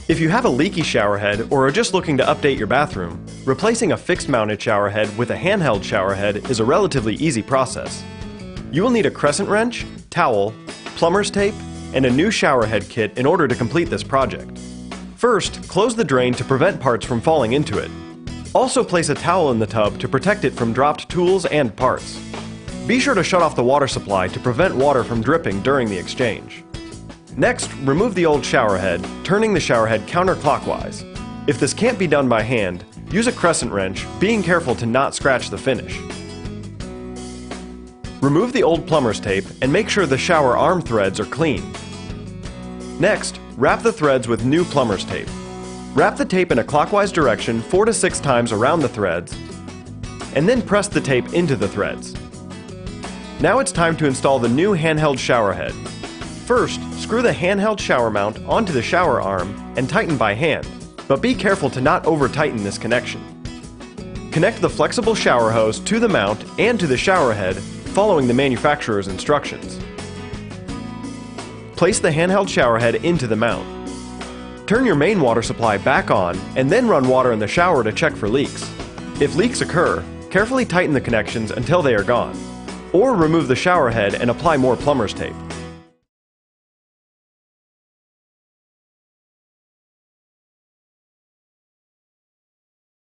If you have a leaky shower head or are just looking to update your bathroom, replacing a fixed mounted shower head with a handheld shower head is a relatively easy process. You will need a crescent wrench, towel, plumber's tape, and a new shower head kit in order to complete this project. First, close the drain to prevent parts from falling into it. Also place a towel in the tub to protect it from dropped tools and parts. Be sure to shut off the water supply to prevent water from dripping during the exchange. Next, remove the old shower head, turning the shower head counterclockwise. If this can't be done by hand, use a crescent wrench, being careful to not scratch the finish. Remove the old plumber's tape and make sure the shower arm threads are clean. Next, wrap the threads with new plumber's tape. Wrap the tape in a clockwise direction 4 to 6 times around the threads, and then press the tape into the threads. Now it's time to install the new handheld shower head. First, screw the handheld shower mount onto the shower arm and tighten by hand, but be careful to not over-tighten this connection. Connect the flexible shower hose to the mount and to the shower head, following the manufacturer's instructions. Place the handheld shower head into the mount. Turn your main water supply back on and then run water in the shower to check for leaks. If leaks occur, carefully tighten the connections until they are gone, or remove the shower head and apply more plumber's tape.